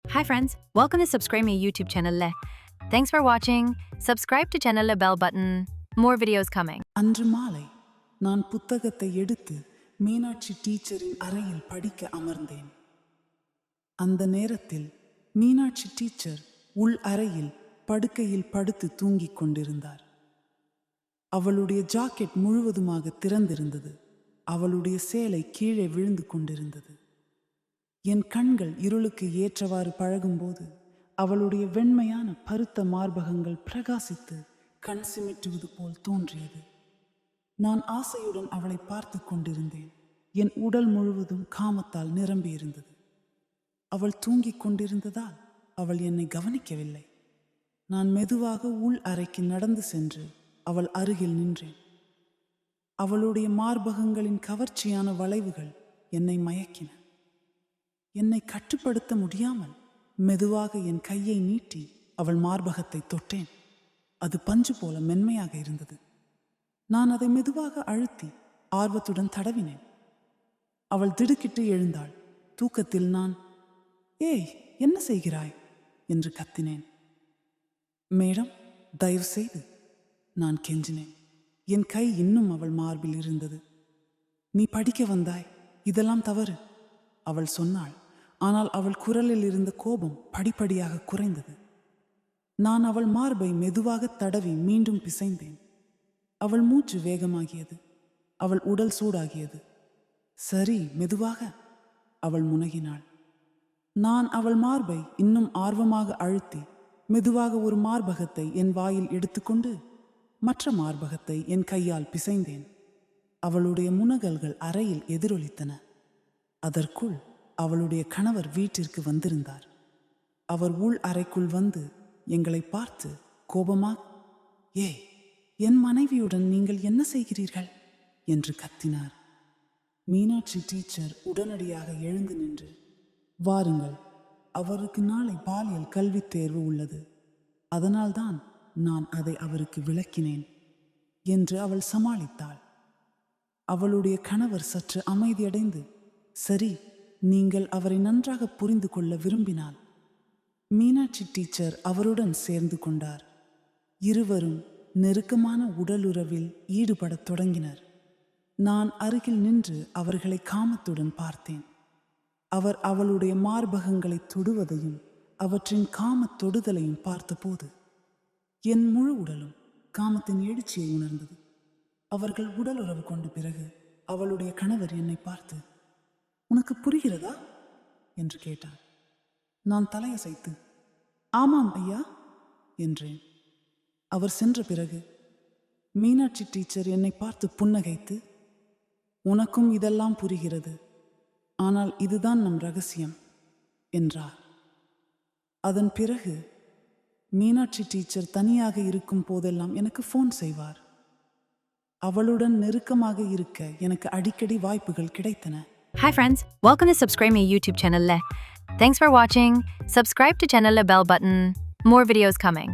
Hi friends, welcome to subscribe my YouTube channel. Thanks for watching. Subscribe to channel bell button. More videos coming. அன்று மாலை நான் புத்தகத்தை எடுத்து மீனாட்சி டீச்சரின் அறையில் படிக்க அமர்ந்தேன். அந்த நேரத்தில் மீனாட்சி டீச்சர் உள் அறையில் படுக்கையில் படுத்து தூங்கிக் கொண்டிருந்தார். அவளுடைய ஜாக்கெட் முழுவதுமாக திறந்திருந்தது. அவளுடைய சேலை கீழே விழுந்து கொண்டிருந்தது. என் கண்கள் இருளுக்கு ஏற்றவாறு பழகும்போது அவளுடைய வெண்மையான பருத்த மார்பகங்கள் பிரகாசித்து கண் சிமிட்டுவது போல் தோன்றியது. நான் ஆசையுடன் அவளை பார்த்து கொண்டிருந்தேன். என் உடல் முழுவதும் காமத்தால் நிரம்பியிருந்தது. அவள் தூங்கிக் கொண்டிருந்ததால் அவள் என்னை கவனிக்கவில்லை. நான் மெதுவாக உள் அறைக்கு நடந்து சென்று அவள் அருகில் நின்றேன். அவளுடைய மார்பகங்களின் கவர்ச்சியான வளைவுகள் என்னை மயக்கின. என்னை கட்டுப்படுத்த முடியாமல் மெதுவாக என் கையை நீட்டி அவள் மார்பகத்தை தொட்டேன். அது பஞ்சு போல மென்மையாக இருந்தது. நான் அதை மெதுவாக அழுத்தி ஆர்வத்துடன் தடவினேன். அவள் திடுக்கிட்டு எழுந்தாள். தூக்கத்தில் நான், ஏய், என்ன செய்கிறாய் என்று கத்தினேன். மேடம், தயவு செய்து, நான் கெஞ்சினேன். என் கை இன்னும் அவள் மார்பில் இருந்தது. நீ படிக்க வந்தாய், இதெல்லாம் தவறு, அவள் சொன்னாள். ஆனால் அவள் குரலில் இருந்த கோபம் படிப்படியாக குறைந்தது. நான் அவள் மார்பை மெதுவாக தடவி மீண்டும் பிசைந்தேன். அவள் மூச்சு வேகமாகியது. அவள் உடல் சூடாகியது. சரி, மெதுவாக, அவள் முனகினாள். நான் அவள் மார்பை இன்னும் ஆர்வமாக அழுத்தி மெதுவாக ஒரு மார்பகத்தை என் வாயில் எடுத்துக்கொண்டு மற்ற மார்பகத்தை என் கையால் பிசைந்தேன். அவளுடைய முனகல்கள் அறையில் எதிரொலித்தன. அதற்குள் அவளுடைய கணவர் வீட்டிற்கு வந்திருந்தார். அவர் உள் அறைக்குள் வந்து எங்களை பார்த்து கோபமாக, ஏய், என் மனைவியுடன் நீங்கள் என்ன செய்கிறீர்கள் என்று கத்தினார். மீனாட்சி டீச்சர் உடனடியாக எழுந்து நின்று, வாருங்கள், அவருக்கு நாளை பாலியல் கல்வித் தேர்வு உள்ளது, அதனால்தான் நான் அதை அவருக்கு விளக்கினேன் என்று அவள் சமாளித்தாள். அவளுடைய கணவர் சற்று அமைதியடைந்து, சரி, நீங்கள் அவரை நன்றாக புரிந்து கொள்ள விரும்பினால். மீனாட்சி டீச்சர் அவருடன் சேர்ந்து கொண்டார். இருவரும் நெருக்கமான உடலுறவில் ஈடுபடத் தொடங்கினர். நான் அருகில் நின்று அவர்களை காமத்துடன் பார்த்தேன். அவர் அவளுடைய மார்பகங்களை தொடுவதையும் அவற்றின் காமத் தொடுதலையும் பார்த்தபோது என் முழு உடலும் காமத்தின் எழுச்சியை உணர்ந்தது. அவர்கள் உடலுறவு கொண்ட பிறகு அவளுடைய கணவர் என்னை பார்த்து, உனக்கு புரிகிறதா என்று கேட்டார். நான் தலையசைத்து, ஆமாம் ஐயா என்றேன். அவர் சென்ற பிறகு மீனாட்சி டீச்சர் என்னை பார்த்து புன்னகைத்து, உனக்கும் இதெல்லாம் புரிகிறது, ஆனால் இதுதான் நம் ரகசியம் என்றார். அதன் பிறகு மீனாட்சி டீச்சர் தனியாக இருக்கும் போதெல்லாம் எனக்கு ஃபோன் செய்வார். அவளுடன் நெருக்கமாக இருக்க எனக்கு அடிக்கடி வாய்ப்புகள் கிடைத்தன. Hi friends, welcome to subscribe my YouTube channel. Thanks for watching. Subscribe to channel bell button. More videos coming.